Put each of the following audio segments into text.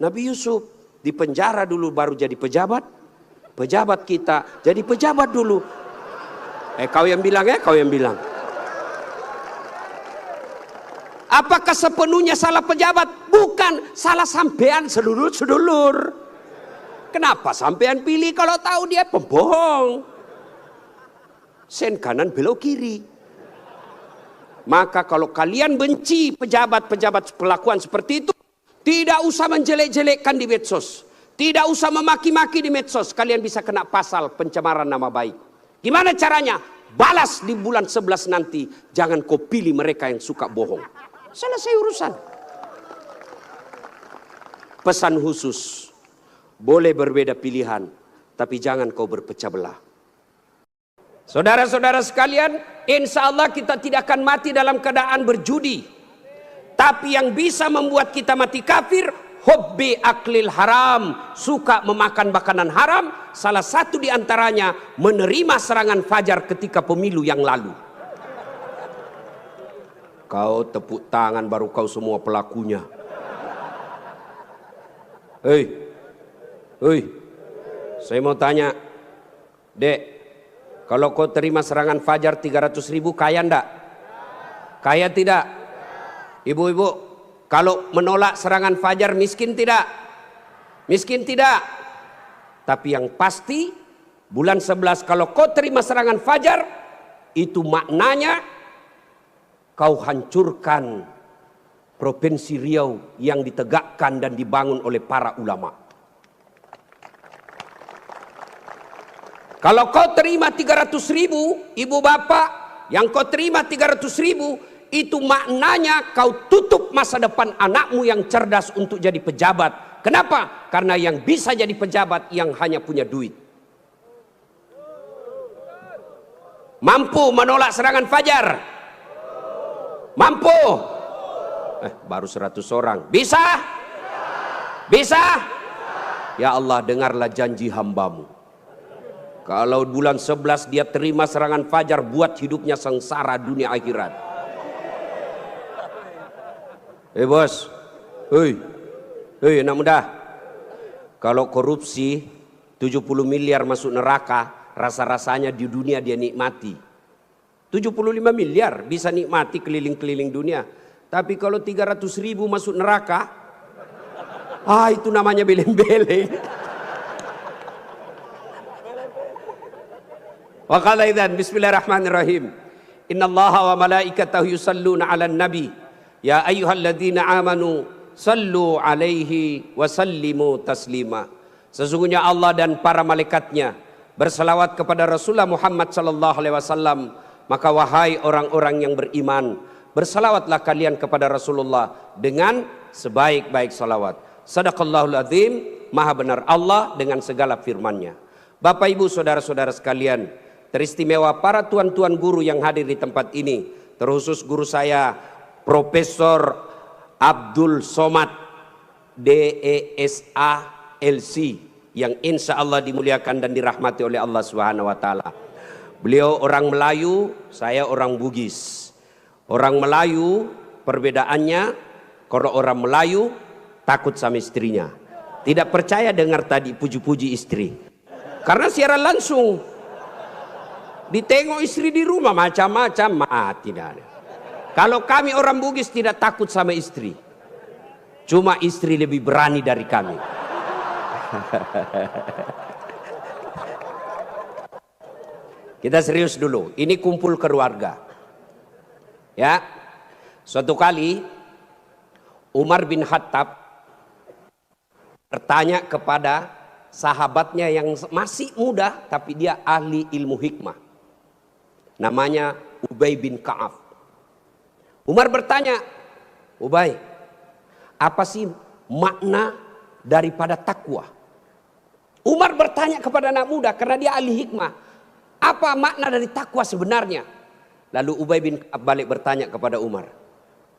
Nabi Yusuf di penjara dulu baru jadi pejabat. Pejabat kita jadi pejabat dulu. Kau yang bilang ya, kau yang bilang. Apakah sepenuhnya salah pejabat? Bukan, salah sampean sedulur-sedulur. Kenapa sampean pilih kalau tahu dia pembohong? Sen kanan belok kiri. Maka kalau kalian benci pejabat-pejabat perlakuan seperti itu, tidak usah menjelek-jelekkan di medsos. Tidak usah memaki-maki di medsos. Kalian bisa kena pasal pencemaran nama baik. Gimana caranya? Balas di bulan 11 nanti. Jangan kau pilih mereka yang suka bohong. Selesai urusan. Pesan khusus. Boleh berbeda pilihan, tapi jangan kau berpecah belah. Saudara-saudara sekalian, insya Allah kita tidak akan mati dalam keadaan berjudi. Tapi yang bisa membuat kita mati kafir, hobbi aklil haram, suka memakan makanan haram. Salah satu di antaranya menerima serangan fajar ketika pemilu yang lalu. Kau tepuk tangan baru kau semua pelakunya. Hei, saya mau tanya, Dek, kalau kau terima serangan fajar 300.000 kaya ndak? Kaya tidak? Ibu-ibu, kalau menolak serangan fajar miskin tidak? Miskin tidak? Tapi yang pasti bulan 11 kalau kau terima serangan fajar, itu maknanya kau hancurkan Provinsi Riau yang ditegakkan dan dibangun oleh para ulama. Kalau kau terima 300.000, ibu bapak, yang kau terima 300.000, itu maknanya kau tutup masa depan anakmu yang cerdas untuk jadi pejabat. Kenapa? Karena yang bisa jadi pejabat yang hanya punya duit. Mampu menolak serangan fajar? Mampu? Baru 100 orang. Bisa? Bisa? Ya Allah, dengarlah janji hambamu. Kalau bulan 11 dia terima serangan fajar, buat hidupnya sengsara dunia akhirat. Bos, anak muda, kalau korupsi 70 miliar masuk neraka, rasa-rasanya di dunia dia nikmati. 75 miliar bisa nikmati keliling-keliling dunia. Tapi kalau 300.000 masuk neraka, itu namanya beleng-beleng. Wa qala idzan bismillahirrahmanirrahim. Innallaha wa malaikatahu yusalluna 'alan nabi. Ya ayyuhalladzina amanu sallu 'alaihi wa sallimu taslima. Sesungguhnya Allah dan para malaikatnya berselawat kepada Rasulullah Muhammad sallallahu alaihi wasallam. Maka wahai orang-orang yang beriman, bersalawatlah kalian kepada Rasulullah dengan sebaik-baik salawat. Sadaqallahul azim, maha benar Allah dengan segala firman-Nya. Bapak Ibu saudara-saudara sekalian, teristimewa para tuan-tuan guru yang hadir di tempat ini, terkhusus guru saya Profesor Abdul Somad DESA LC yang insya Allah dimuliakan dan dirahmati oleh Allah Subhanahu wa taala. Beliau orang Melayu, saya orang Bugis. Orang Melayu perbedaannya, kalau orang Melayu takut sama istrinya. Tidak percaya dengar tadi puji-puji istri. Karena siaran langsung. Ditengok istri di rumah macam-macam, tidak ada. Kalau kami orang Bugis tidak takut sama istri. Cuma istri lebih berani dari kami. Kita serius dulu. Ini kumpul keluarga. Ya. Suatu kali Umar bin Khattab bertanya kepada sahabatnya yang masih muda tapi dia ahli ilmu hikmah. Namanya Ubay bin Ka'ab. Umar bertanya, Ubay, apa sih makna daripada takwa? Umar bertanya kepada anak muda karena dia ahli hikmah. Apa makna dari takwa sebenarnya? Lalu Ubay bin Ka'ab balik bertanya kepada Umar.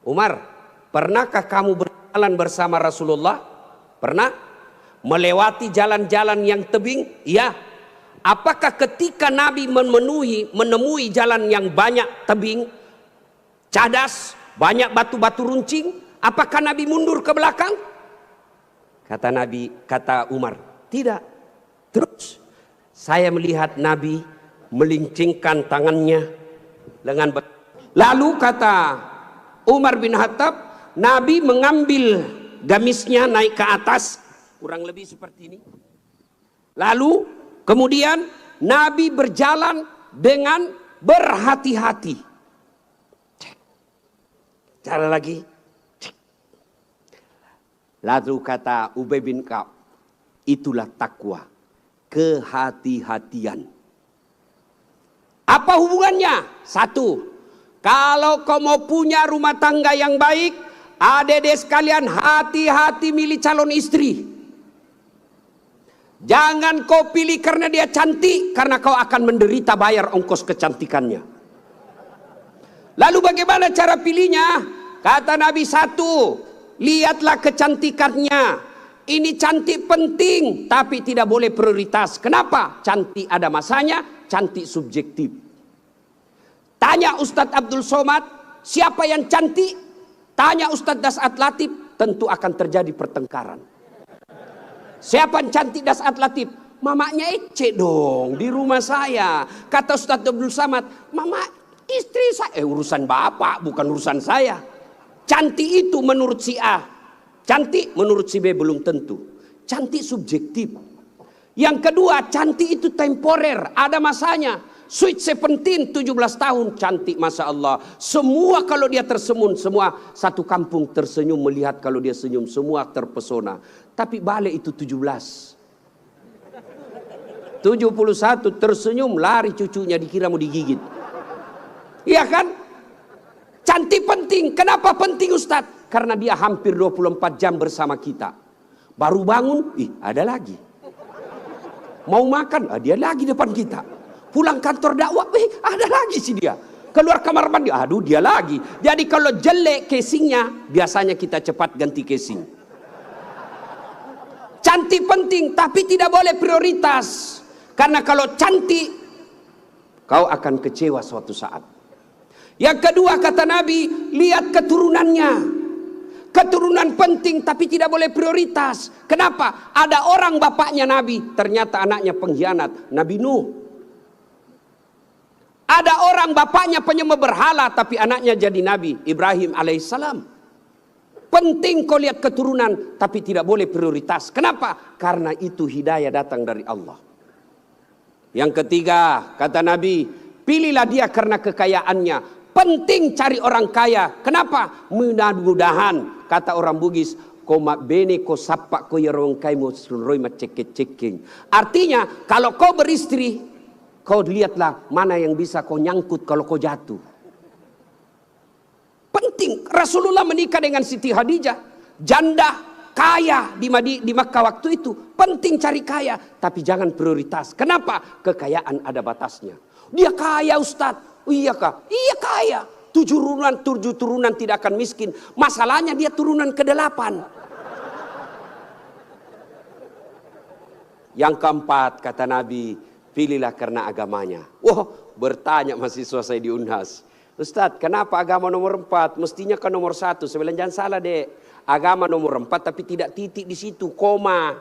Umar, pernahkah kamu berjalan bersama Rasulullah? Pernah? Melewati jalan-jalan yang tebing? Iya. Apakah ketika Nabi menemui jalan yang banyak tebing, cadas, banyak batu-batu runcing, apakah Nabi mundur ke belakang? Kata Nabi, kata Umar, tidak. Terus saya melihat Nabi melincingkan tangannya lengan. Lalu kata Umar bin Khattab, Nabi mengambil gamisnya naik ke atas, kurang lebih seperti ini. Lalu kemudian Nabi berjalan dengan berhati-hati. Cara lagi. Lalu kata Ubay bin Ka'ab, itulah takwa, kehati-hatian. Apa hubungannya? Satu, kalau kau mau punya rumah tangga yang baik, adik-adik sekalian, hati-hati milih calon istri. Jangan kau pilih karena dia cantik, karena kau akan menderita bayar ongkos kecantikannya. Lalu bagaimana cara pilihnya? Kata Nabi, satu, lihatlah kecantikannya. Ini cantik penting, tapi tidak boleh prioritas. Kenapa? Cantik ada masanya, cantik subjektif. Tanya Ustadz Abdul Somad, siapa yang cantik? Tanya Ustadz Das'at Latif, tentu akan terjadi pertengkaran. Siapa yang cantik Das'at Latif? Mamanya Ece dong, di rumah saya. Kata Ustadz Abdul Somad, mama istri saya, urusan bapak, bukan urusan saya. Cantik itu menurut si A, cantik menurut si B belum tentu. Cantik subjektif. Yang kedua, cantik itu temporer, ada masanya. Sweet 17, 17 tahun, cantik Masya Allah. Semua kalau dia tersenyum, semua satu kampung tersenyum melihat kalau dia senyum, semua terpesona. Tapi balik itu 17. 71 tersenyum, lari cucunya dikira mau digigit. Iya kan? Cantik penting. Kenapa penting Ustadz? Karena dia hampir 24 jam bersama kita. Baru bangun, ada lagi. Mau makan, dia lagi depan kita. Pulang kantor dakwah, ada lagi sih dia. Keluar kamar mandi, aduh dia lagi. Jadi kalau jelek casingnya, biasanya kita cepat ganti casing. Cantik penting, tapi tidak boleh prioritas. Karena kalau cantik, kau akan kecewa suatu saat. Yang kedua kata Nabi, lihat keturunannya. Keturunan penting tapi tidak boleh prioritas. Kenapa? Ada orang bapaknya Nabi, ternyata anaknya pengkhianat, Nabi Nuh. Ada orang bapaknya penyembah berhala tapi anaknya jadi Nabi, Ibrahim alaihissalam. Penting kau lihat keturunan tapi tidak boleh prioritas. Kenapa? Karena itu hidayah datang dari Allah. Yang ketiga kata Nabi, pilihlah dia karena kekayaannya. Penting cari orang kaya. Kenapa? Mudah-mudahan kata orang Bugis, koma bene ko sapak ko yarong kai mo suroi macek-ceking. Artinya kalau kau beristri, kau lihatlah mana yang bisa kau nyangkut kalau kau jatuh. Penting. Rasulullah menikah dengan Siti Khadijah, janda kaya di Makkah waktu itu. Penting cari kaya, tapi jangan prioritas. Kenapa? Kekayaan ada batasnya. Dia kaya Ustadz. Iya kah? Iya kaya. 7 turunan tidak akan miskin. Masalahnya dia turunan ke-8. Yang keempat kata Nabi, pilihlah karena agamanya. Wah, bertanya mahasiswa saya di Unhas, Ustadz, kenapa agama nomor 4? Mestinya kan nomor 1. Saya bilang jangan salah dek. Agama nomor 4 tapi tidak titik di situ, koma.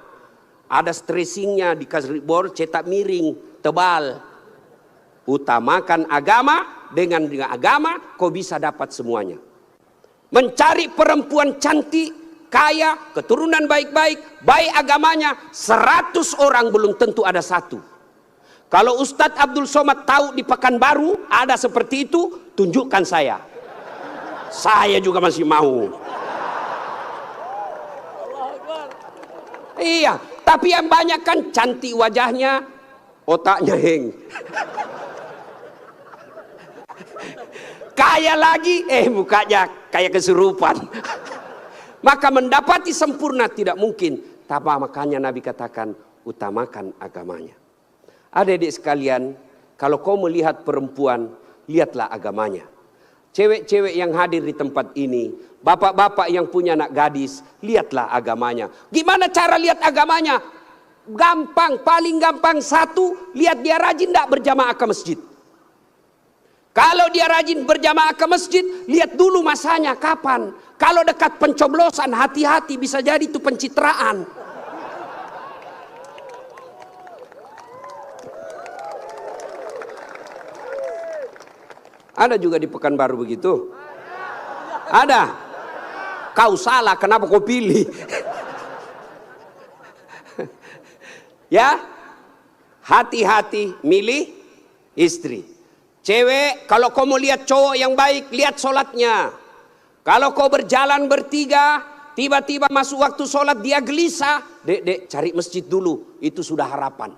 Ada stressingnya, dikasih board cetak miring, tebal. Utamakan agama, dengan agama kau bisa dapat semuanya. Mencari perempuan cantik, kaya, keturunan baik-baik, baik agamanya, 100 orang belum tentu ada 1. Kalau Ustadz Abdul Somad tahu di Pekanbaru ada seperti itu, tunjukkan saya. Saya juga masih mau. Iya, tapi yang banyak kan cantik wajahnya, otaknya heng. Kaya lagi, mukanya kayak kesurupan. Maka mendapati sempurna tidak mungkin. Tapi makanya Nabi katakan, utamakan agamanya. Adik-adik sekalian, kalau kau melihat perempuan, lihatlah agamanya. Cewek-cewek yang hadir di tempat ini, bapak-bapak yang punya anak gadis, lihatlah agamanya. Gimana cara lihat agamanya? Gampang, paling gampang. 1, lihat dia rajin tidak berjamaah ke masjid. Kalau dia rajin berjamaah ke masjid, lihat dulu masanya kapan. Kalau dekat pencoblosan, hati-hati, bisa jadi itu pencitraan. Ada juga di Pekanbaru begitu? Ada? Kau salah, kenapa kau pilih? Ya, hati-hati milih istri. Cewek, kalau kau mau lihat cowok yang baik, lihat sholatnya. Kalau kau berjalan bertiga, tiba-tiba masuk waktu sholat dia gelisah, dek, cari masjid dulu, itu sudah harapan.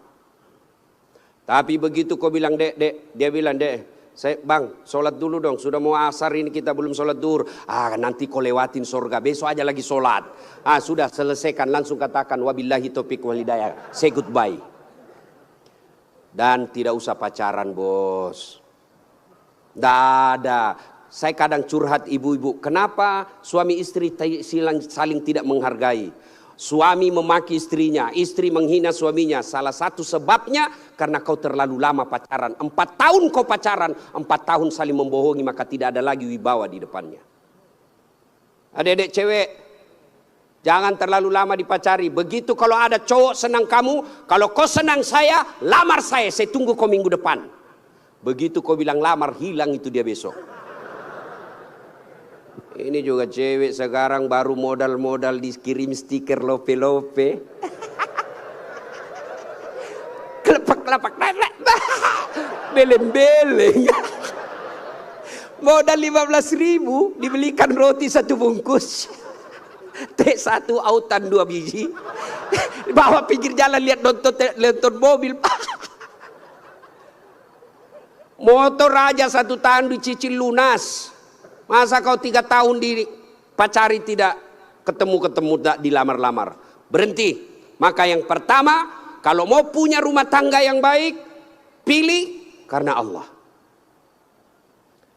Tapi begitu kau bilang dek, dia bilang dek, bang, sholat dulu dong, sudah mau asar ini kita belum sholat duhur. Nanti kau lewatin surga, besok aja lagi sholat. Sudah selesaikan, langsung katakan wabillahi taufiq wal hidayah, say goodbye. Dan tidak usah pacaran, bos. Tidak ada. Saya kadang curhat ibu-ibu, kenapa suami istri saling tidak menghargai? Suami memaki istrinya, istri menghina suaminya. Salah satu sebabnya karena kau terlalu lama pacaran. 4 tahun kau pacaran, 4 tahun saling membohongi, maka tidak ada lagi wibawa di depannya. Adik-adik cewek, jangan terlalu lama dipacari. Begitu kalau ada cowok senang kamu, kalau kau senang saya, lamar saya tunggu kau minggu depan. Begitu kau bilang lamar, hilang itu dia besok. Ini juga cewek sekarang baru modal-modal dikirim stiker lope-lope. Kelepak-kelepak, beleng-beleng. Modal 15.000 dibelikan roti 1 bungkus. Teh 1 autan 2 biji. Bawa pinggir jalan lihat nonton mobil. Motor aja 1 tahun dicicil lunas. Masa kau 3 tahun dipacari tidak ketemu dilamar-lamar. Berhenti. Maka yang pertama, kalau mau punya rumah tangga yang baik, pilih karena Allah.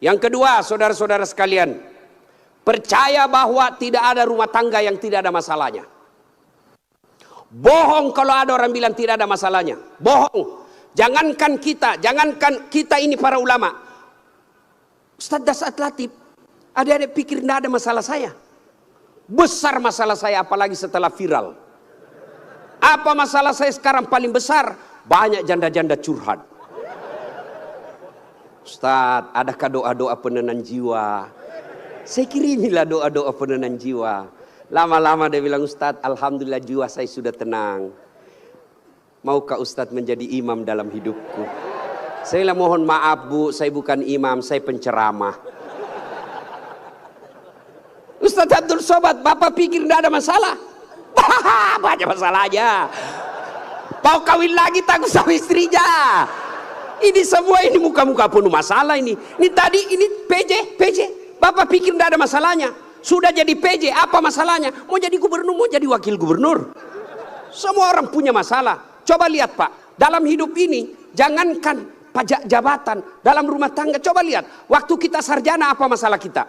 Yang kedua, saudara-saudara sekalian, percaya bahwa tidak ada rumah tangga yang tidak ada masalahnya. Bohong kalau ada orang bilang tidak ada masalahnya. Bohong. Jangankan kita ini para ulama. Ustaz Dasat Latif, adik-adik pikir tidak ada masalah saya. Besar masalah saya, apalagi setelah viral. Apa masalah saya sekarang paling besar? Banyak janda-janda curhat. Ustaz, adakah doa-doa penenang jiwa? Saya kirimilah doa-doa penenang jiwa. Lama-lama dia bilang, Ustaz, alhamdulillah jiwa saya sudah tenang. Maukah Ustadz menjadi imam dalam hidupku? Saya bilang, mohon maaf bu, saya bukan imam, saya penceramah. Ustadz Abdul Somad, bapak pikir tidak ada masalah? Banyak masalahnya. Mau kawin lagi takut sama istrinya. Ini semua ini muka-muka penuh masalah ini. Ini tadi ini PJ. Bapak pikir tidak ada masalahnya. Sudah jadi PJ, apa masalahnya? Mau jadi gubernur, mau jadi wakil gubernur. Semua orang punya masalah. Coba lihat Pak, dalam hidup ini jangankan pajak jabatan, dalam rumah tangga coba lihat. Waktu kita sarjana apa masalah kita?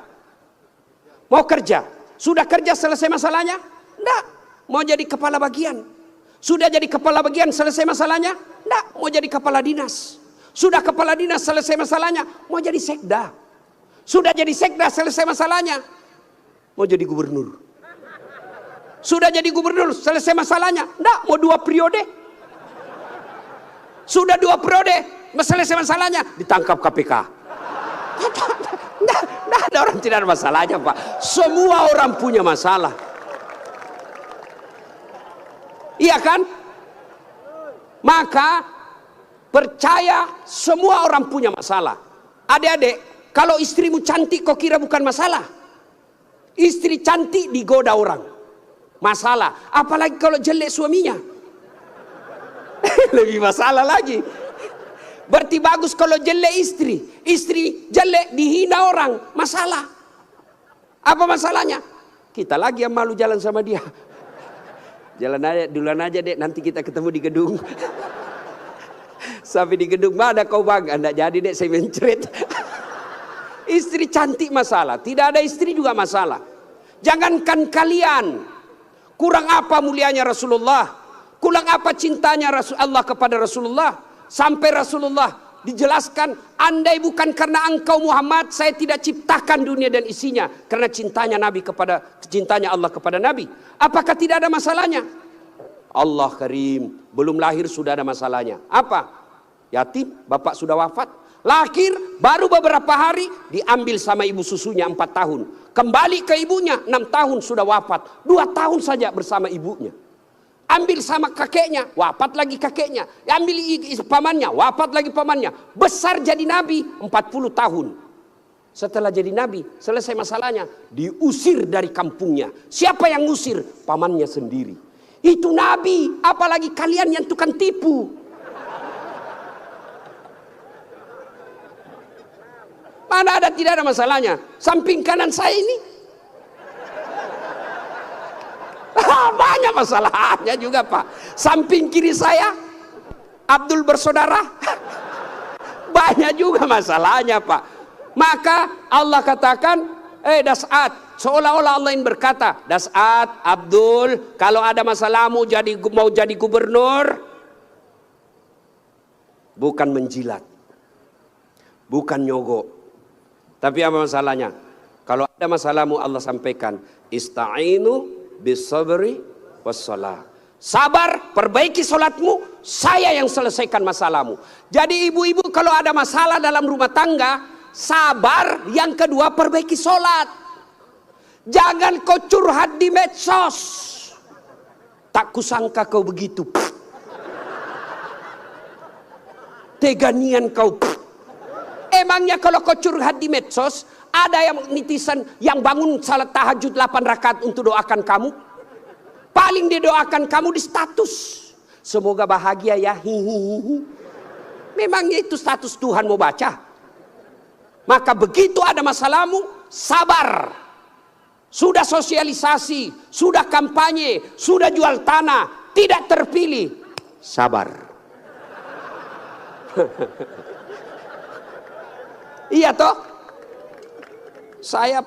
Mau kerja, sudah kerja selesai masalahnya? Enggak. Mau jadi kepala bagian, sudah jadi kepala bagian selesai masalahnya? Enggak. Mau jadi kepala dinas, sudah kepala dinas selesai masalahnya? Mau jadi sekda, sudah jadi sekda selesai masalahnya? Mau jadi gubernur, sudah jadi gubernur selesai masalahnya? Enggak. Mau 2 periode? Sudah 2 periode, selesai masalahnya, ditangkap KPK. Tidak ada orang tidak ada masalahnya Pak. Semua orang punya masalah. Iya kan? Maka percaya semua orang punya masalah. Adik-adik, kalau istrimu cantik kok kira bukan masalah? Istri cantik digoda orang, masalah. Apalagi kalau jelek suaminya. Lebih masalah lagi. Berarti bagus kalau jelek istri jelek dihina orang, masalah. Apa masalahnya? Kita lagi yang malu jalan sama dia. Jalan aja, duluan aja dek, nanti kita ketemu di gedung. Sampai di gedung, mana kau bang? Anda jadi dek, saya mencret. Istri cantik masalah, tidak ada istri juga masalah. Jangankan kalian, kurang apa mulianya Rasulullah? Kurang apa cintanya Allah kepada Rasulullah? Sampai Rasulullah dijelaskan, andai bukan karena engkau Muhammad, saya tidak ciptakan dunia dan isinya. Karena cintanya Allah kepada Nabi. Apakah tidak ada masalahnya? Allah Karim, belum lahir sudah ada masalahnya. Apa? Yatim, bapak sudah wafat. Lahir, baru beberapa hari diambil sama ibu susunya 4 tahun. Kembali ke ibunya 6 tahun sudah wafat. 2 tahun saja bersama ibunya. Ambil sama kakeknya, wafat lagi kakeknya. Ambil pamannya, wafat lagi pamannya. Besar jadi nabi 40 tahun. Setelah jadi nabi, selesai masalahnya, diusir dari kampungnya. Siapa yang ngusir? Pamannya sendiri. Itu nabi, apalagi kalian yang tukang tipu. Mana ada, tidak ada masalahnya. Samping kanan saya ini banyak masalahnya juga Pak. Samping kiri saya Abdul bersaudara banyak juga masalahnya Pak. Maka Allah katakan, Das'at, seolah-olah Allah ingin berkata, Das'at, Abdul, kalau ada masalahmu mau jadi gubernur, bukan menjilat, bukan nyogok, tapi apa masalahnya? Kalau ada masalahmu Allah sampaikan, ista'inu bisabri wassalah. Sabar, perbaiki solatmu, saya yang selesaikan masalahmu. Jadi ibu-ibu kalau ada masalah dalam rumah tangga, sabar. Yang kedua, perbaiki solat. Jangan kau curhat di medsos. Tak kusangka kau begitu. Teganian kau. Emangnya kalau kau curhat di medsos, ada yang netizen yang bangun salat tahajud 8 rakaat untuk doakan kamu? Paling dia doakan kamu di status, semoga bahagia ya, hihihi. Memangnya itu status Tuhan mau baca? Maka begitu ada masalahmu, sabar. Sudah sosialisasi, sudah kampanye, sudah jual tanah, tidak terpilih, sabar. Iya toh? Saya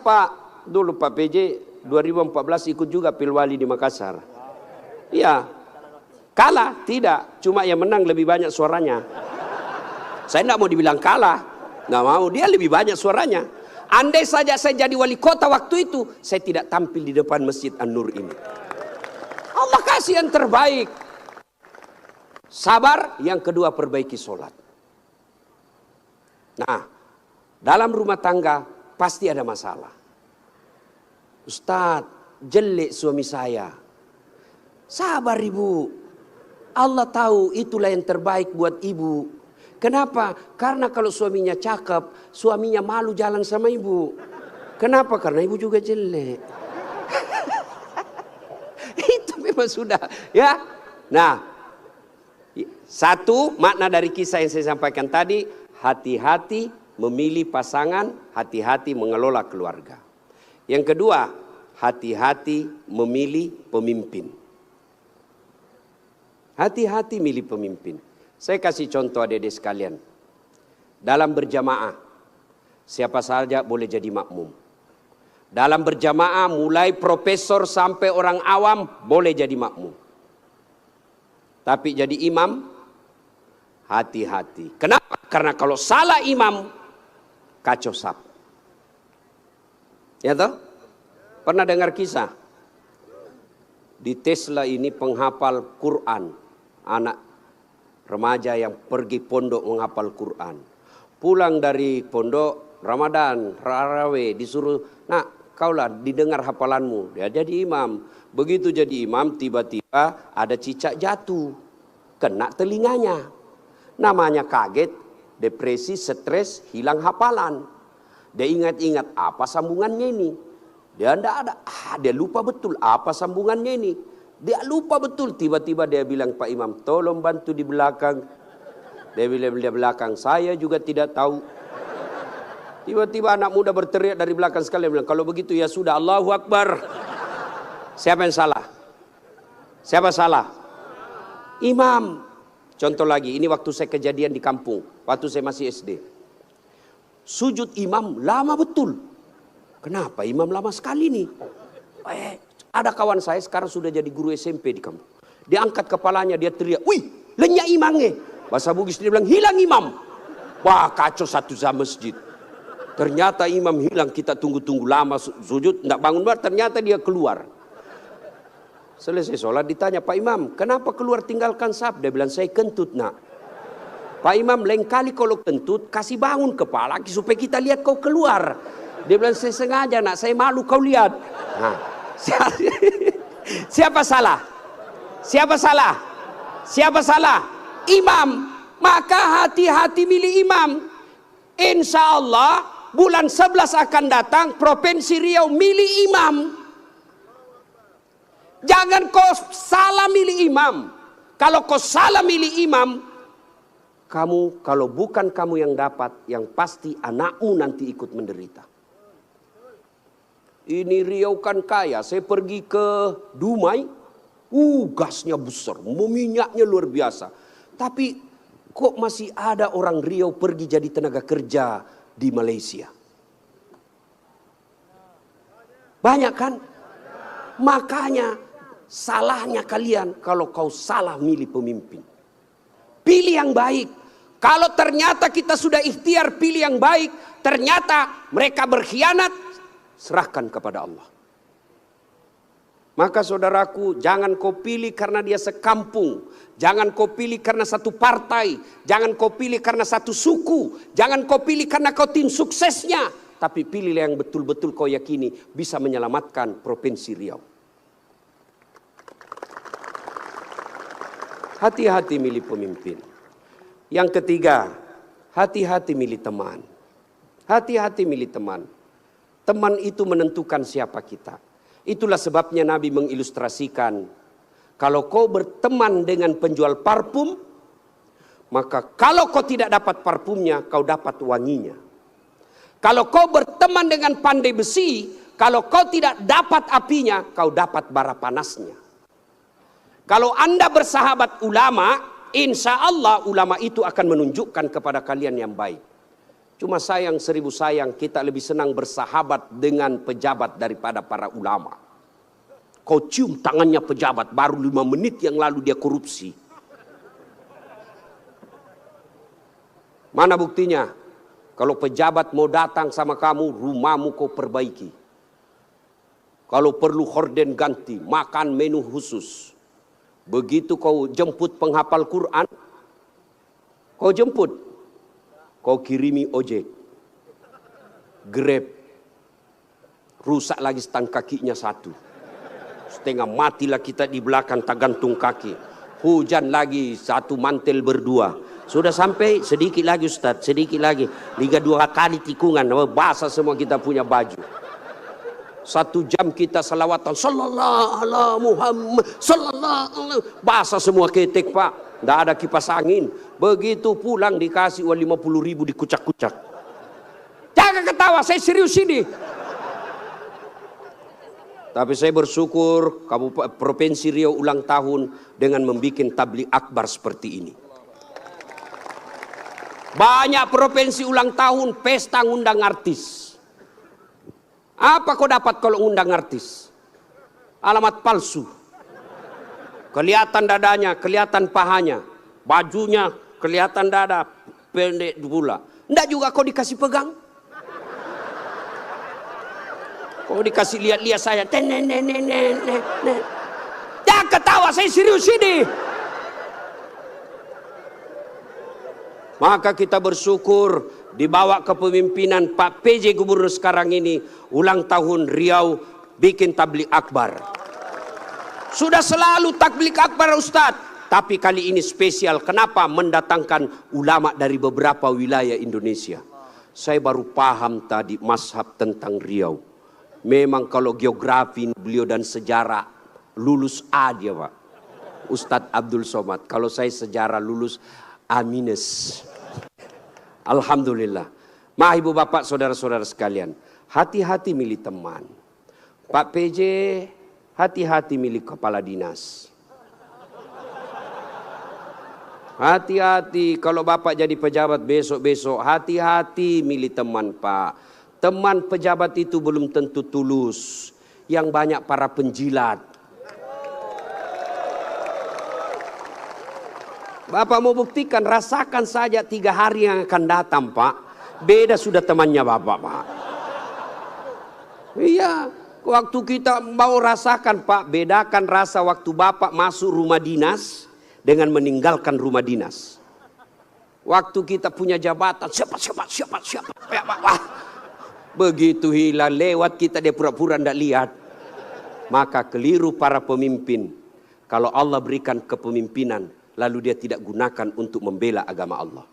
dulu Pak PJ 2014 ikut juga Pilwali di Makassar. Iya, kalah tidak, cuma yang menang lebih banyak suaranya. Saya tidak mau dibilang kalah, nggak mau, dia lebih banyak suaranya. Andai saja saya jadi wali kota waktu itu, saya tidak tampil di depan Masjid An-Nur ini. Allah kasih yang terbaik. Sabar, yang kedua perbaiki sholat. Nah, dalam rumah tangga pasti ada masalah. Ustadz, jelek suami saya. Sabar ibu. Allah tahu itulah yang terbaik buat ibu. Kenapa? Karena kalau suaminya cakep, suaminya malu jalan sama ibu. Kenapa? Karena ibu juga jelek. Itu memang sudah. Ya. Nah, satu makna dari kisah yang saya sampaikan tadi, hati-hati memilih pasangan, hati-hati mengelola keluarga. Yang kedua, hati-hati memilih pemimpin. Hati-hati milih pemimpin. Saya kasih contoh adik-adik sekalian. Dalam berjamaah, siapa saja boleh jadi makmum. Dalam berjamaah, mulai profesor sampai orang awam boleh jadi makmum. Tapi jadi imam, hati-hati. Kenapa? Karena kalau salah imam, kacau sap. Ya toh? Pernah dengar kisah? Di Tesla ini penghafal Quran. Anak remaja yang pergi pondok menghafal Quran. Pulang dari pondok, Ramadan, Tarawih, disuruh, nak kaulah didengar hafalanmu. Dia jadi imam. Begitu jadi imam, tiba-tiba ada cicak jatuh. Kena telinganya. Namanya kaget, depresi, stres, hilang hafalan. Dia ingat-ingat apa sambungannya ini. Dia tidak ada, dia lupa betul apa sambungannya ini. Dia lupa betul, tiba-tiba dia bilang, Pak Imam tolong bantu di belakang. Dia bilang di belakang, saya juga tidak tahu. Tiba-tiba anak muda berteriak dari belakang sekali, bilang, kalau begitu ya sudah, Allahu Akbar. Siapa yang salah? Siapa salah? Imam. Contoh lagi, ini waktu saya kejadian di kampung, waktu saya masih SD. Sujud imam lama betul. Kenapa imam lama sekali nih? Ada kawan saya sekarang sudah jadi guru SMP di kampung. Dia angkat kepalanya, dia teriak, wih, lenyap imamnya. Bahasa Bugis dia bilang, hilang imam. Wah, kacau satu jam masjid. Ternyata imam hilang, kita tunggu-tunggu lama sujud, tidak bangun, ternyata dia keluar. Selesai sholat ditanya, Pak Imam, kenapa keluar tinggalkan saf? Dia bilang, saya kentut nak. Pak Imam, lain kali kalau kentut, kasih bangun kepala supaya kita lihat kau keluar. Dia bilang, saya sengaja nak, saya malu kau lihat. Nah, siapa salah? Siapa salah? Siapa salah? Imam. Maka hati-hati milih imam. Insya Allah bulan 11 akan datang, Provinsi Riau milih imam. Jangan kau salah milih imam. Kalau kau salah milih imam, kamu kalau bukan kamu yang dapat, yang pasti anakmu nanti ikut menderita. Ini Riau kan kaya. Saya pergi ke Dumai, gasnya besar, minyaknya luar biasa. Tapi kok masih ada orang Riau pergi jadi tenaga kerja di Malaysia? Banyak kan? Makanya salahnya kalian kalau kau salah milih pemimpin. Pilih yang baik. Kalau ternyata kita sudah ikhtiar pilih yang baik, ternyata mereka berkhianat, serahkan kepada Allah. Maka saudaraku, jangan kau pilih karena dia sekampung. Jangan kau pilih karena satu partai. Jangan kau pilih karena satu suku. Jangan kau pilih karena kau tim suksesnya. Tapi pilihlah yang betul-betul kau yakini bisa menyelamatkan Provinsi Riau. Hati-hati milih pemimpin. Yang ketiga, hati-hati milih teman. Hati-hati milih teman. Teman itu menentukan siapa kita. Itulah sebabnya Nabi mengilustrasikan, kalau kau berteman dengan penjual parfum, maka kalau kau tidak dapat parfumnya, kau dapat wanginya. Kalau kau berteman dengan pandai besi, kalau kau tidak dapat apinya, kau dapat bara panasnya. Kalau Anda bersahabat ulama, insya Allah ulama itu akan menunjukkan kepada kalian yang baik. Cuma sayang 1000 sayang, kita lebih senang bersahabat dengan pejabat daripada para ulama. Kau cium tangannya pejabat, baru 5 menit yang lalu dia korupsi. Mana buktinya? Kalau pejabat mau datang sama kamu, rumahmu kau perbaiki. Kalau perlu horden ganti, makan menu khusus. Begitu kau jemput penghafal Quran, kau jemput, kau kirimi ojek, Grab, rusak lagi stang kakinya satu, setengah matilah kita di belakang tak gantung kaki, hujan lagi satu mantel berdua, sudah sampai sedikit lagi Ustaz, sedikit lagi, 2 kali tikungan, basah semua kita punya baju. 1 jam kita salawatan, sallallahu ala Muhammad, sallallahu ala, basah semua ketek Pak, tidak ada kipas angin. Begitu pulang dikasih uang 50.000 dikucak-kucak. Jangan ketawa, saya serius ini. Tapi saya bersyukur Provinsi Riau ulang tahun dengan membuat tabligh akbar seperti ini. Banyak provinsi ulang tahun pesta ngundang artis. Apa kau dapat kalau undang artis? Alamat palsu. Kelihatan dadanya, kelihatan pahanya, bajunya kelihatan dada, pendek pula. Enggak juga kau dikasih pegang. Kau dikasih lihat-lihat saya. Jangan ketawa, saya serius ini. Maka kita bersyukur dibawa kepemimpinan Pak PJ Gubernur sekarang ini, ulang tahun Riau bikin tabligh akbar. Sudah selalu tabligh akbar Ustadz, tapi kali ini spesial. Kenapa? Mendatangkan ulama dari beberapa wilayah Indonesia. Saya baru paham tadi mazhab tentang Riau. Memang kalau geografi beliau dan sejarah lulus A dia Pak, Ustadz Abdul Somad. Kalau saya sejarah lulus A-. Alhamdulillah. Ma ibu bapak saudara-saudara sekalian, hati-hati milih teman. Pak PJ, hati-hati milih kepala dinas. Hati-hati kalau bapak jadi pejabat besok-besok, hati-hati milih teman Pak. Teman pejabat itu belum tentu tulus. Yang banyak para penjilat. Bapak mau buktikan, rasakan saja 3 hari yang akan datang, Pak. Beda sudah temannya Bapak, Pak. Iya, waktu kita mau rasakan, Pak, bedakan rasa waktu Bapak masuk rumah dinas dengan meninggalkan rumah dinas. Waktu kita punya jabatan, siapa. Wah, begitu hilang lewat kita dia pura-pura tidak lihat. Maka keliru para pemimpin. Kalau Allah berikan kepemimpinan, lalu dia tidak gunakan untuk membela agama Allah.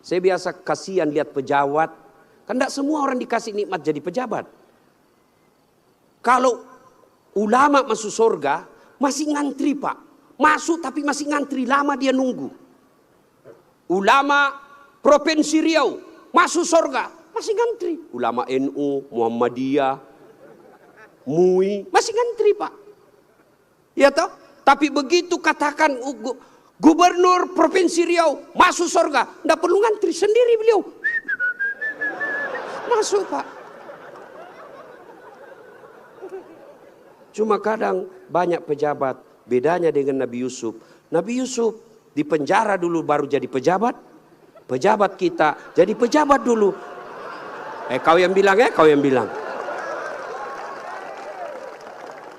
Saya biasa kasihan lihat pejabat. Kan tidak semua orang dikasih nikmat jadi pejabat. Kalau ulama masuk surga, masih ngantri, Pak. Masuk tapi masih ngantri, lama dia nunggu. Ulama Provinsi Riau masuk surga, masih ngantri. Ulama NU, Muhammadiyah, MUI, masih ngantri, Pak. Ya toh? Tapi begitu katakan Gubernur Provinsi Riau masuk surga, tidak perlu ngantri, sendiri beliau masuk, Pak. Cuma kadang banyak pejabat, bedanya dengan Nabi Yusuf. Nabi Yusuf di penjara dulu baru jadi pejabat. Pejabat kita jadi pejabat dulu. Kau yang bilang kau yang bilang.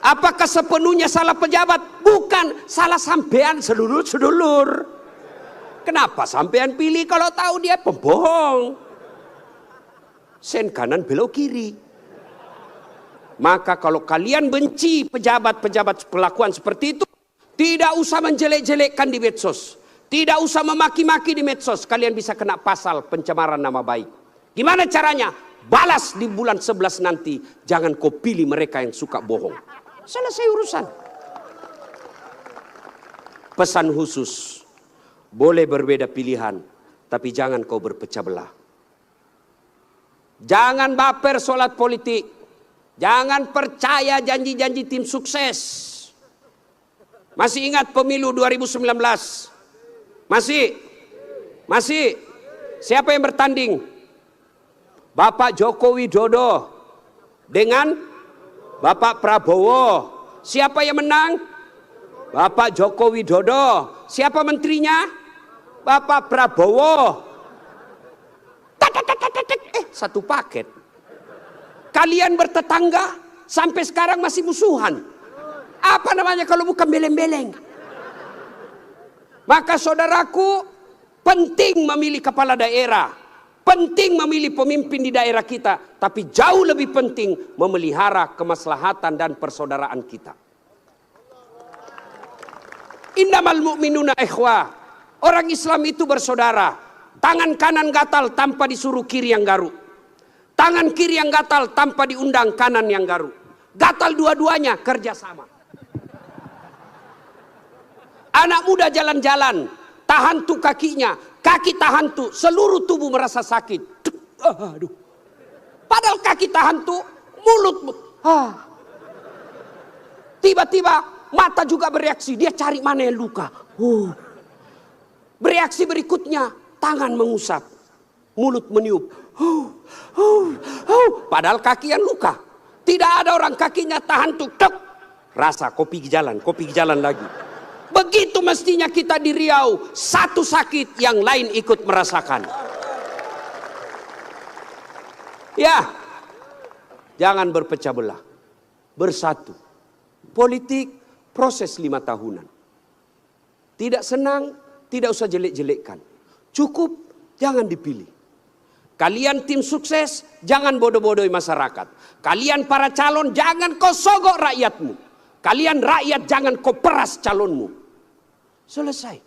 Apakah sepenuhnya salah pejabat? Bukan, salah sampean sedulur-sedulur. Kenapa sampean pilih kalau tahu dia pembohong? Sen kanan belok kiri. Maka kalau kalian benci pejabat-pejabat kelakuan seperti itu, tidak usah menjelek-jelekkan di medsos. Tidak usah memaki-maki di medsos. Kalian bisa kena pasal pencemaran nama baik. Gimana caranya? Balas di bulan 11 nanti. Jangan kau pilih mereka yang suka bohong. Selesai urusan. Pesan khusus. Boleh berbeda pilihan, tapi jangan kau berpecah belah. Jangan baper solat politik. Jangan percaya janji-janji tim sukses. Masih ingat pemilu 2019? Masih. Siapa yang bertanding? Bapak Joko Widodo dengan Bapak Prabowo. Siapa yang menang? Bapak Joko Widodo. Siapa menterinya? Bapak Prabowo. Satu paket. Kalian bertetangga sampai sekarang masih musuhan. Apa namanya kalau bukan beleng-beleng? Maka saudaraku, penting memilih kepala daerah. Penting memilih pemimpin di daerah kita. Tapi jauh lebih penting memelihara kemaslahatan dan persaudaraan kita. Innamal mu'minuna ikhwah. Orang Islam itu bersaudara. Tangan kanan gatal tanpa disuruh kiri yang garuk. Tangan kiri yang gatal tanpa diundang kanan yang garuk. Gatal dua-duanya kerjasama. Anak muda jalan-jalan, tahan tuh kakinya, kaki tahan tuh, seluruh tubuh merasa sakit. Aduh. Padahal kaki tahan tuh, mulut. Tiba-tiba mata juga bereaksi, dia cari mana yang luka. Bereaksi berikutnya, tangan mengusap, mulut meniup. Padahal kaki yang luka. Tidak ada orang kakinya tahan tuh, rasa kopi jalan lagi. Begitu mestinya kita di Riau, satu sakit yang lain ikut merasakan. Ya, jangan berpecah belah, bersatu. Politik proses 5 tahunan. Tidak senang, tidak usah jelek-jelekkan. Cukup, jangan dipilih. Kalian tim sukses, jangan bodoh-bodohi masyarakat. Kalian para calon, jangan kau sogok rakyatmu. Kalian rakyat, jangan kau peras calonmu. Selesai.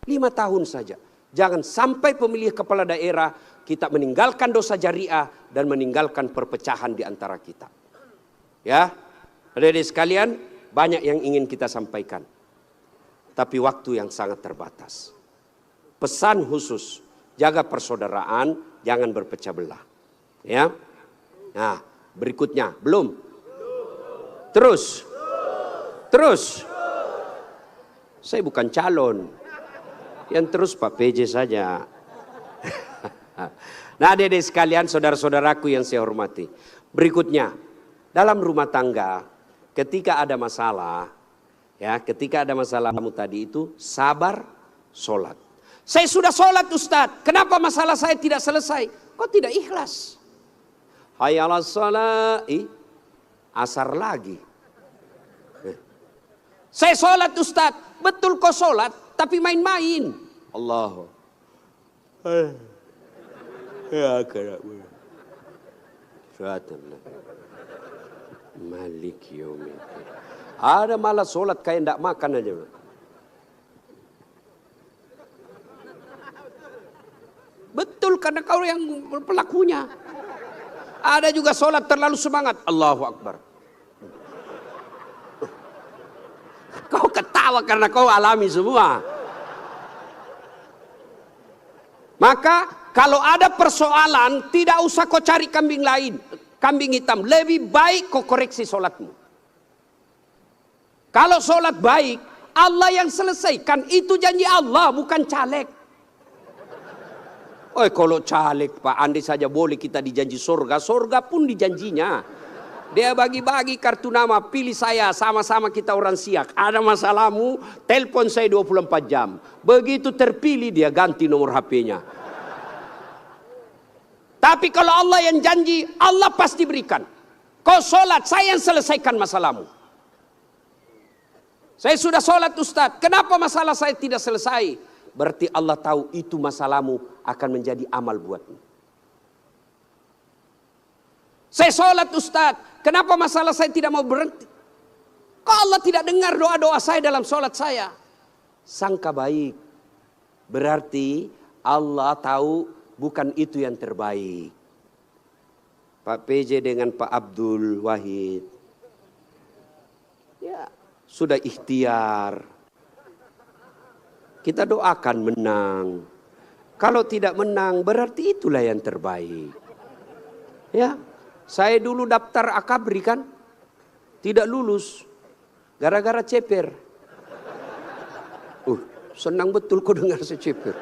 5 tahun saja. Jangan sampai pemilih kepala daerah kita meninggalkan dosa jariah dan meninggalkan perpecahan di antara kita. Ya, adik-adik sekalian, banyak yang ingin kita sampaikan. Tapi waktu yang sangat terbatas. Pesan khusus, jaga persaudaraan, jangan berpecah belah. Ya. Nah, berikutnya, belum? Terus. Saya bukan calon. Yang terus Pak PJ saja. Nah, adik-adik sekalian, saudara-saudaraku yang saya hormati. Berikutnya, dalam rumah tangga, ketika ada masalah, Ya, ketika ada masalahmu tadi itu sabar, sholat. Saya sudah sholat Ustadz, kenapa masalah saya tidak selesai? Kok tidak ikhlas? Hayya 'alas shalah, asar lagi. Saya sholat Ustadz, betul kok sholat, tapi main-main. Allah. Ya kerabu. Malik yaumiddin. Ada malah sholat kayak ndak makan aja. Betul, karena kau yang pelakunya. Ada juga sholat terlalu semangat. Allahu Akbar. Kau ketawa karena kau alami semua. Maka kalau ada persoalan, tidak usah kau cari kambing lain, kambing hitam. Lebih baik kau koreksi sholatmu. Kalau sholat baik, Allah yang selesaikan. Itu janji Allah, bukan caleg. Oh, kalau caleg Pak, andai saja boleh kita dijanji surga, surga pun dijanjinya. Dia bagi-bagi kartu nama, pilih saya, sama-sama kita orang Siak. Ada masalahmu, telepon saya 24 jam. Begitu terpilih dia ganti nomor HP-nya. Tapi kalau Allah yang janji, Allah pasti berikan. Kau sholat, saya yang selesaikan masalahmu. Saya sudah sholat Ustadz, kenapa masalah saya tidak selesai? Berarti Allah tahu itu masalahmu akan menjadi amal buatmu. Saya sholat Ustadz, kenapa masalah saya tidak mau berhenti? Kok Allah tidak dengar doa-doa saya dalam sholat saya? Sangka baik. Berarti Allah tahu bukan itu yang terbaik. Pak PJ dengan Pak Abdul Wahid. Ya, sudah ikhtiar. Kita doakan menang. Kalau tidak menang berarti itulah yang terbaik. Ya, saya dulu daftar akabri kan, tidak lulus gara-gara ceper. Senang betul kau dengar saya ceper.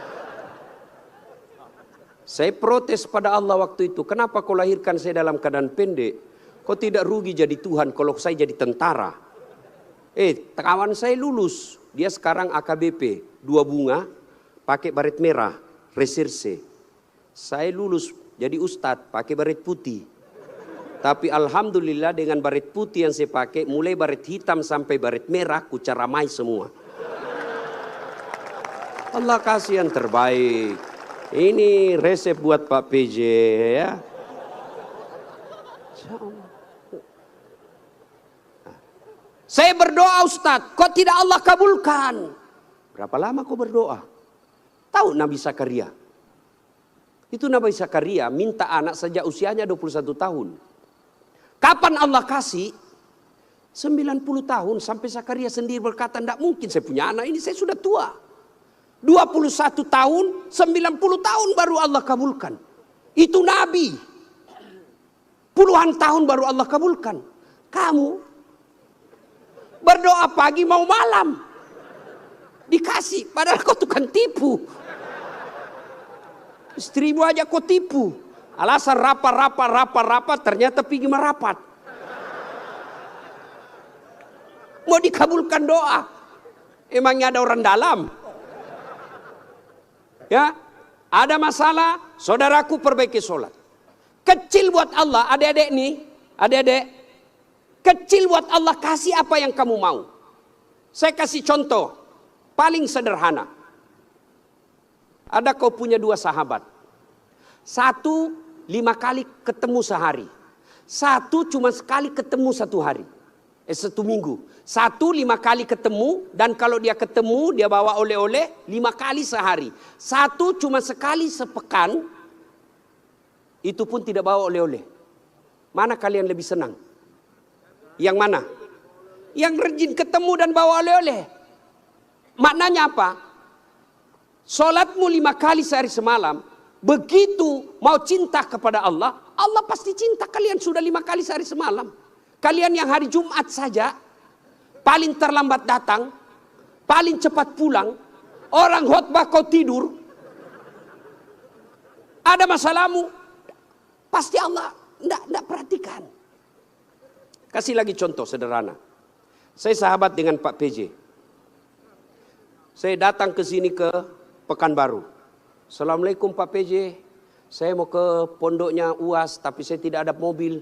Saya protes pada Allah waktu itu. Kenapa kau lahirkan saya dalam keadaan pendek? Kau tidak rugi jadi Tuhan kalau saya jadi tentara. Kawan saya lulus. Dia sekarang AKBP, 2 bunga, pakai baret merah, reserse. Saya lulus jadi ustadz, pakai baret putih. Tapi alhamdulillah dengan baret putih yang saya pakai, mulai baret hitam sampai baret merah, ku caramai semua. Allah kasih yang terbaik. Ini resep buat Pak PJ ya. Saya berdoa Ustadz, kok tidak Allah kabulkan? Berapa lama kau berdoa? Tahu Nabi Zakaria? Itu Nabi Zakaria minta anak sejak usianya 21 tahun. Kapan Allah kasih? 90 tahun sampai Zakaria sendiri berkata, tidak mungkin saya punya anak ini, saya sudah tua. 21 tahun, 90 tahun baru Allah kabulkan. Itu Nabi. Puluhan tahun baru Allah kabulkan. Kamu berdoa pagi mau malam. Dikasih, padahal kau tukang tipu. Istrimu aja kau tipu. Alasan rapat, ternyata pergi merapat. Mau dikabulkan doa. Emangnya ada orang dalam? Ya, ada masalah, saudaraku perbaiki sholat. Kecil buat Allah, adik-adik nih, adik-adik. Kecil buat Allah, kasih apa yang kamu mau. Saya kasih contoh, paling sederhana. Ada kau punya 2 sahabat. 1 5 kali ketemu sehari. 1 cuma sekali ketemu 1 hari. 1 minggu. 1 5 kali ketemu, dan kalau dia ketemu dia bawa oleh-oleh 5 kali sehari. 1 cuma sekali sepekan, itu pun tidak bawa oleh-oleh. Mana kalian lebih senang? Yang mana? Yang rajin ketemu dan bawa oleh-oleh. Maknanya apa? Sholatmu 5 kali sehari semalam, begitu mau cinta kepada Allah, Allah pasti cinta. Kalian sudah 5 kali sehari semalam. Kalian yang hari Jumat saja, paling terlambat datang, paling cepat pulang, orang khotbah kau tidur. Ada masalahmu, pasti Allah tidak perhatikan. Kasih lagi contoh sederhana. Saya sahabat dengan Pak PJ. Saya datang ke sini ke Pekanbaru. Assalamualaikum Pak PJ. Saya mau ke pondoknya UAS tapi saya tidak ada mobil.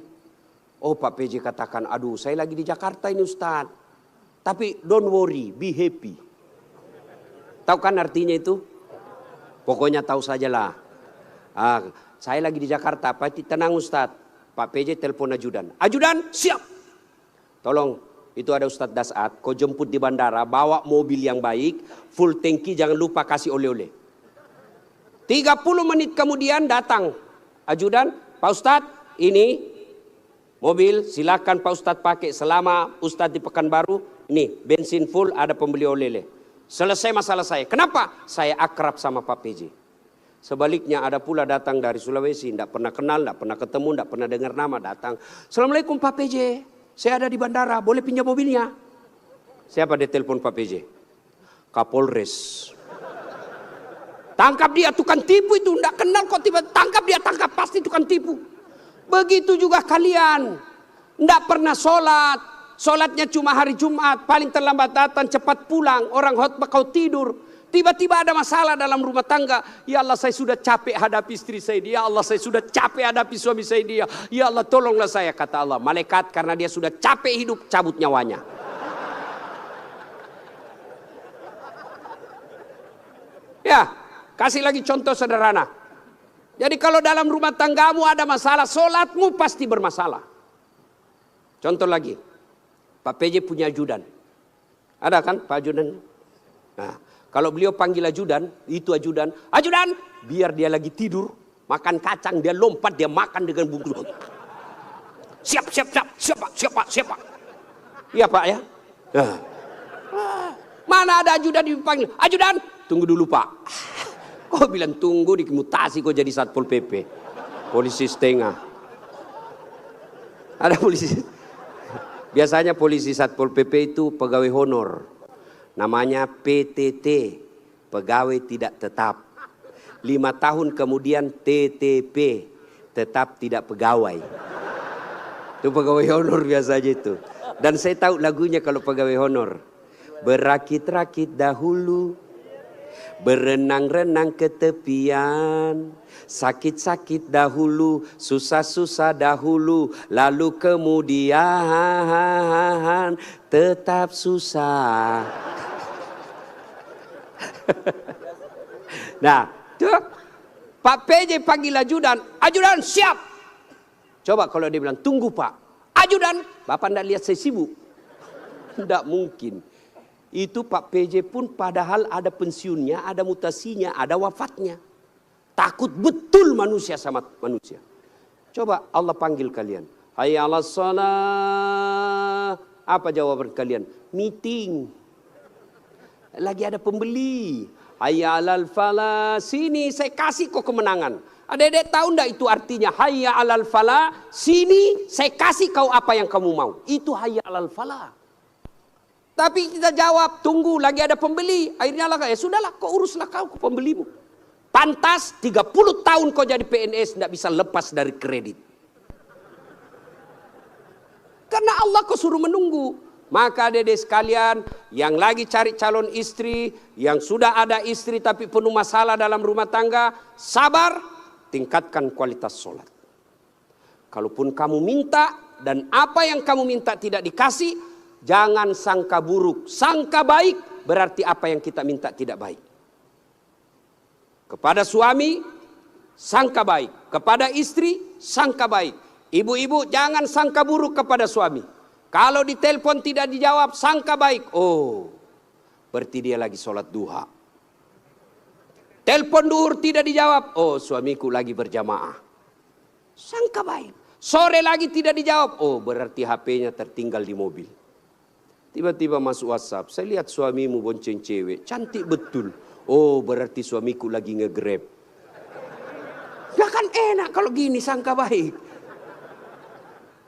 Oh Pak PJ katakan, aduh saya lagi di Jakarta ini Ustaz. Tapi don't worry, be happy. Tahu kan artinya itu? Pokoknya tahu sajalah. Saya lagi di Jakarta, Pak tenang Ustaz. Pak PJ telepon ajudan. Ajudan siap. Tolong, itu ada Ustadz Dasat, kau jemput di bandara, bawa mobil yang baik, full tangki, jangan lupa kasih oleh-oleh. 30 menit kemudian datang ajudan, Pak Ustadz ini mobil silakan Pak Ustadz pakai selama Ustadz di Pekanbaru, ini bensin full, ada pembeli oleh-oleh. Selesai masalah saya. Kenapa? Saya akrab sama Pak PJ. Sebaliknya ada pula datang dari Sulawesi, tidak pernah kenal, tidak pernah ketemu, tidak pernah dengar nama, datang. Assalamualaikum Pak PJ. Saya ada di bandara, boleh pinjam mobilnya? Siapa dia telepon Pak PJ? Kapolres. Tangkap dia, tukang tipu itu. Tidak kenal kok tiba tangkap dia, tangkap pasti tukang tipu. Begitu juga kalian. Tidak pernah sholat. Sholatnya cuma hari Jumat. Paling terlambat datang, cepat pulang. Orang khotbah kau tidur. Tiba-tiba ada masalah dalam rumah tangga. Ya Allah saya sudah capek hadapi istri saya. Ya Allah saya sudah capek hadapi suami saya dia. Ya Allah tolonglah saya. Kata Allah malaikat karena dia sudah capek hidup cabut nyawanya. Ya kasih lagi contoh sederhana. Jadi kalau dalam rumah tanggamu ada masalah, sholatmu pasti bermasalah. Contoh lagi. Pak PJ punya ajudan. Ada kan Pak ajudan? Nah. Kalau beliau panggil ajudan, itu ajudan, ajudan, biar dia lagi tidur, makan kacang, dia lompat, dia makan dengan bungkus. Siap, Pak. Iya Pak ya. Nah. Mana ada ajudan dipanggil, ajudan, tunggu dulu Pak. Kau bilang tunggu, dimutasi kau jadi Satpol PP, polisi setengah. Ada polisi. Biasanya polisi Satpol PP itu pegawai honor. Namanya PTT, pegawai tidak tetap. 5 tahun kemudian TTP, tetap tidak pegawai. Itu pegawai honor biasanya itu. Dan saya tahu lagunya kalau pegawai honor. Berakit-rakit dahulu, berenang-renang ke tepian. Sakit-sakit dahulu, susah-susah dahulu, lalu kemudian tetap susah. Nah, tuh Pak PJ panggil ajudan, ajudan siap. Coba kalau dia bilang tunggu Pak, ajudan, Bapak tidak lihat saya sibuk. Tidak mungkin. Itu Pak PJ pun padahal ada pensiunnya, ada mutasinya, ada wafatnya. Takut betul manusia sama manusia. Coba Allah panggil kalian. Hayya 'alas shalah. Apa jawaban kalian? Meeting. Lagi ada pembeli. Hayya 'alal falah. Sini saya kasih kau kemenangan. Adik-adik tahu enggak itu artinya hayya 'alal falah? Sini saya kasih kau apa yang kamu mau. Itu hayya 'alal falah. Tapi kita jawab, tunggu lagi ada pembeli. Akhirnya Allah, ya sudahlah kau uruslah kau pembelimu. Pantas 30 tahun kau jadi PNS tidak bisa lepas dari kredit. Karena Allah kau suruh menunggu. Maka adik-adik sekalian yang lagi cari calon istri, yang sudah ada istri tapi penuh masalah dalam rumah tangga, sabar, tingkatkan kualitas sholat. Kalaupun kamu minta dan apa yang kamu minta tidak dikasih, jangan sangka buruk. Sangka baik berarti apa yang kita minta tidak baik. Kepada suami, sangka baik. Kepada istri, sangka baik. Ibu-ibu jangan sangka buruk kepada suami. Kalau ditelepon tidak dijawab, sangka baik. Oh, berarti dia lagi sholat duha. Telepon duhur tidak dijawab. Oh, suamiku lagi berjamaah. Sangka baik. Sore lagi tidak dijawab. Oh, berarti HP-nya tertinggal di mobil. Tiba-tiba masuk WhatsApp. Saya lihat suamimu bonceng cewek. Cantik betul. Oh, berarti suamiku lagi nge-grab. Gak kan enak kalau gini sangka baik.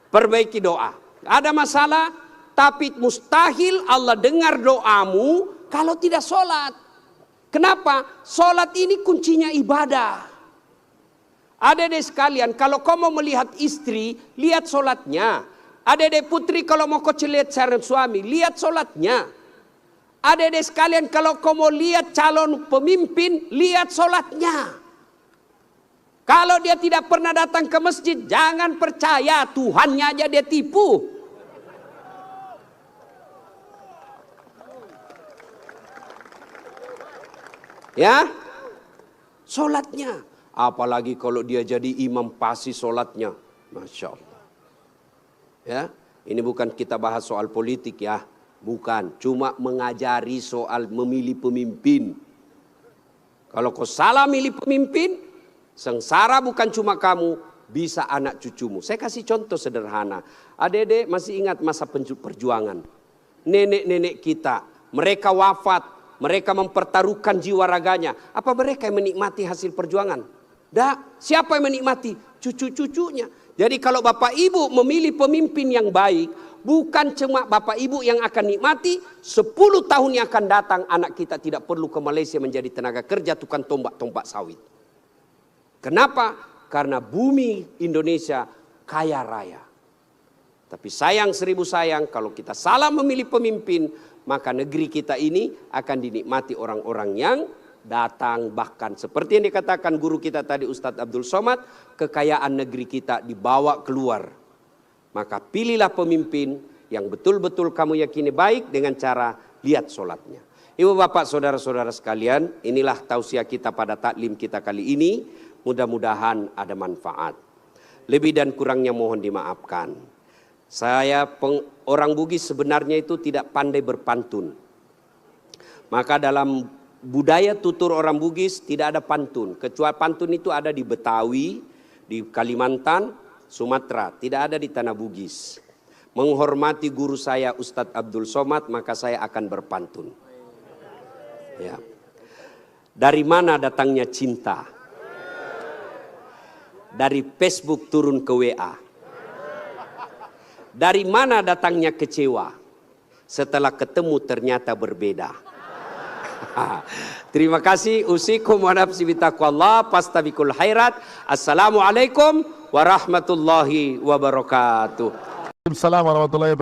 Perbaiki doa. Ada masalah, tapi mustahil Allah dengar doamu kalau tidak sholat. Kenapa? Sholat ini kuncinya ibadah. Adik-adik sekalian, kalau kau mau melihat istri, lihat sholatnya. Adik-adik putri kalau mau kau lihat calon suami, lihat sholatnya. Adik-adik sekalian kalau kau mau lihat calon pemimpin, lihat sholatnya. Kalau dia tidak pernah datang ke masjid, jangan percaya, Tuhannya aja dia tipu. Ya, sholatnya. Apalagi kalau dia jadi imam pasti sholatnya. Masya Allah. Ya, ini bukan kita bahas soal politik ya, bukan. Cuma mengajari soal memilih pemimpin. Kalau kau salah milih pemimpin, sengsara bukan cuma kamu, bisa anak cucumu. Saya kasih contoh sederhana. Adik-adik masih ingat masa perjuangan. Nenek-nenek kita, mereka wafat, mereka mempertaruhkan jiwa raganya. Apa mereka yang menikmati hasil perjuangan? Dah, siapa yang menikmati? Cucu-cucunya. Jadi kalau Bapak Ibu memilih pemimpin yang baik, bukan cuma Bapak Ibu yang akan nikmati, 10 tahun yang akan datang anak kita tidak perlu ke Malaysia menjadi tenaga kerja tukang tombak-tombak sawit. Kenapa? Karena bumi Indonesia kaya raya. Tapi sayang seribu sayang kalau kita salah memilih pemimpin, maka negeri kita ini akan dinikmati orang-orang yang datang, bahkan seperti yang dikatakan guru kita tadi Ustadz Abdul Somad, kekayaan negeri kita dibawa keluar. Maka pilihlah pemimpin yang betul-betul kamu yakini baik dengan cara lihat sholatnya. Ibu bapak saudara-saudara sekalian, inilah tausiah kita pada taklim kita kali ini. Mudah-mudahan ada manfaat. Lebih dan kurangnya mohon dimaafkan. Saya orang Bugis sebenarnya itu tidak pandai berpantun. Maka dalam budaya tutur orang Bugis tidak ada pantun. Kecuali pantun itu ada di Betawi, di Kalimantan, Sumatera. Tidak ada di tanah Bugis. Menghormati guru saya Ustadz Abdul Somad, maka saya akan berpantun. Ya. Dari mana datangnya cinta? Dari Facebook turun ke WA. Dari mana datangnya kecewa? Setelah ketemu ternyata berbeda. Terima kasih. Usikum wa nafsi bitaqwallah fastabiqul khairat. Assalamualaikum warahmatullahi wabarakatuh. Assalamualaikum warahmatullahi wabarakatuh.